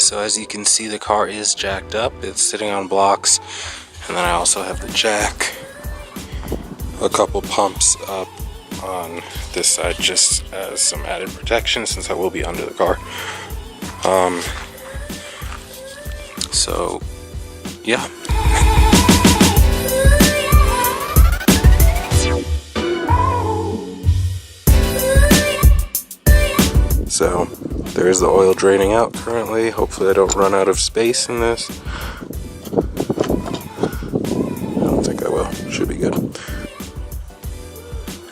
so as you can see, the car is jacked up. It's sitting on blocks, and then I also have the jack a couple pumps up on this side just as some added protection since I will be under the car. So yeah. So there is the oil draining out currently. Hopefully I don't run out of space in this. I don't think I will. Should be good.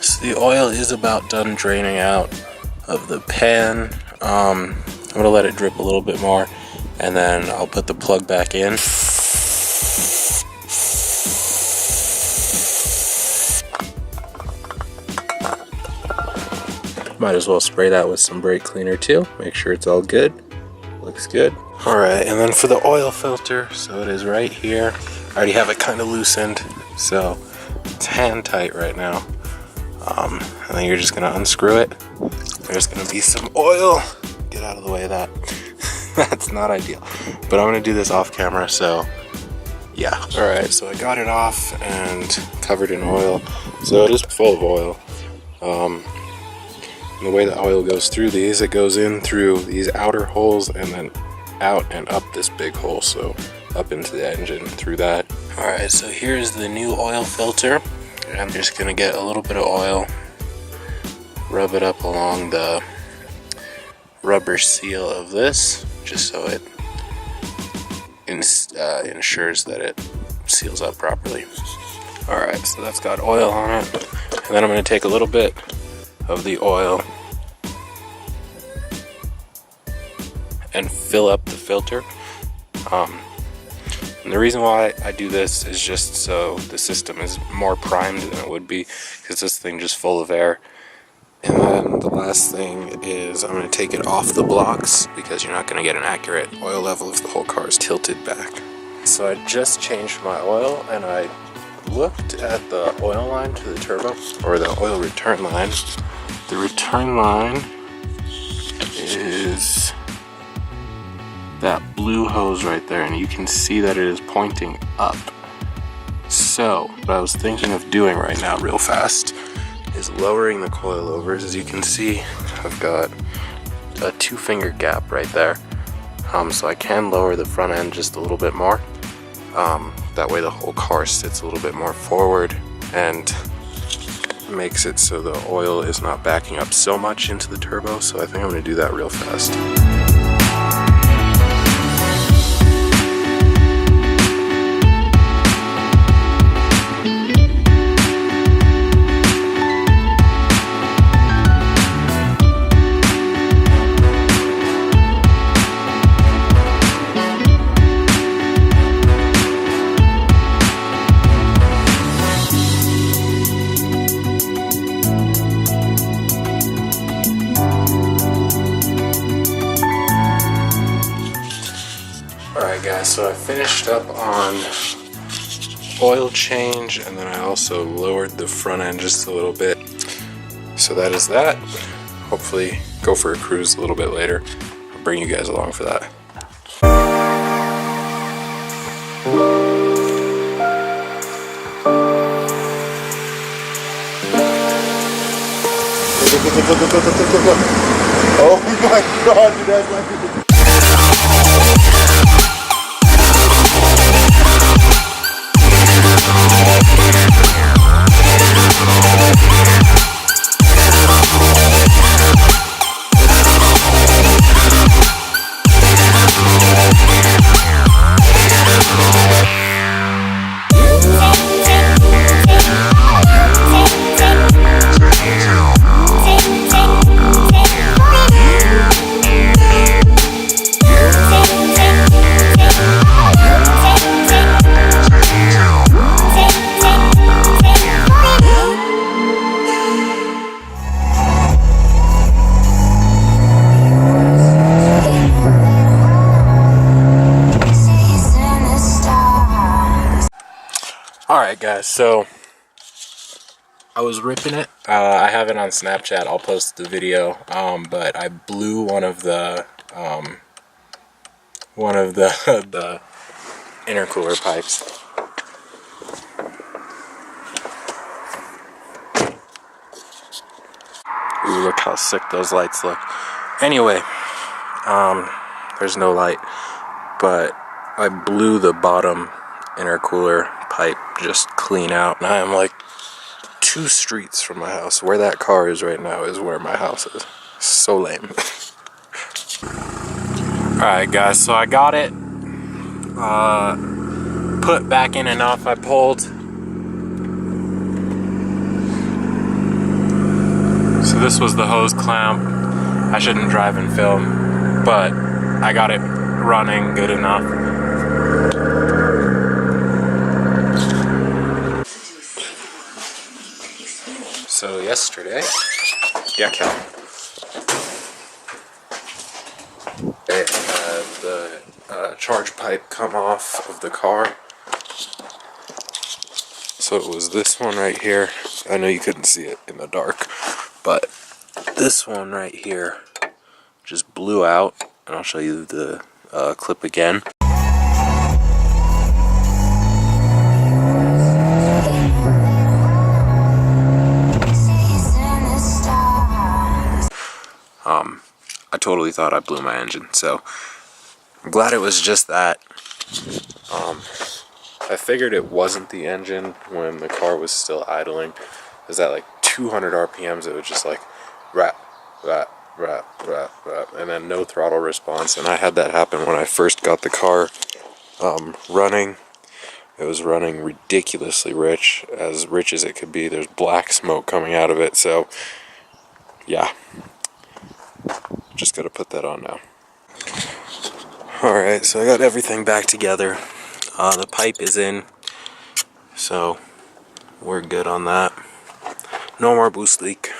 So the oil is about done draining out of the pan. I'm gonna let it drip a little bit more, and then I'll put the plug back in. Might as well spray that with some brake cleaner too. Make sure it's all good. Looks good. Alright, and then for the oil filter, so it is right here. I already have it kind of loosened, so it's hand tight right now. And then you're just gonna unscrew it. There's gonna be some oil. Get out of the way of that. That's not ideal. But I'm gonna do this off camera, so yeah. Alright, so I got it off and covered in oil. So it is full of oil. And the way the oil goes through these, it goes in through these outer holes and then out and up this big hole, so up into the engine through that. Alright, so here's the new oil filter. I'm just gonna get a little bit of oil, rub it up along the rubber seal of this, just so it ensures that it seals up properly. Alright, so that's got oil on it. And then I'm gonna take a little bit of the oil and fill up the filter. And the reason why I do this is just so the system is more primed than it would be, because this thing just full of air. And then the last thing is I'm going to take it off the blocks, because you're not going to get an accurate oil level if the whole car is tilted back. So I just changed my oil, and I looked at the oil line to the turbo, or the oil return line. The return line is that blue hose right there, and you can see that it is pointing up. So what I was thinking of doing right now real fast is lowering the coilovers. As you can see, I've got a 2-finger gap right there, so I can lower the front end just a little bit more. That way the whole car sits a little bit more forward and makes it so the oil is not backing up so much into the turbo. So I think I'm going to do that real fast. Alright guys, so I finished up on oil change, and then I also lowered the front end just a little bit. So that is that. Hopefully go for a cruise a little bit later. I'll bring you guys along for that. Look. Oh my god, dude, that's like... Alright guys, so I was ripping it. I have it on Snapchat. I'll post the video, but I blew one of the one of the the intercooler pipes. Ooh, look how sick those lights look. Anyway, there's no light, but I blew the bottom intercooler pipe just clean out, and I am like 2 streets from my house. Where that car is right now is where my house is. So lame. Alright guys, so I got it put back in enough. I pulled. So this was the hose clamp. I shouldn't drive and film, but I got it running good enough. So yesterday, yeah, Cal. I had the charge pipe come off of the car. So it was this one right here. I know you couldn't see it in the dark, but this one right here just blew out, and I'll show you the clip again. I totally thought I blew my engine, so I'm glad it was just that. I figured it wasn't the engine when the car was still idling. It was at like 200 RPMs. It was just like rap, rap, rap, rap, rap, and then no throttle response. And I had that happen when I first got the car running. It was running ridiculously rich as it could be. There's black smoke coming out of it, so yeah. Just gotta put that on now. Alright, so I got everything back together. The pipe is in, so we're good on that. No more boost leak.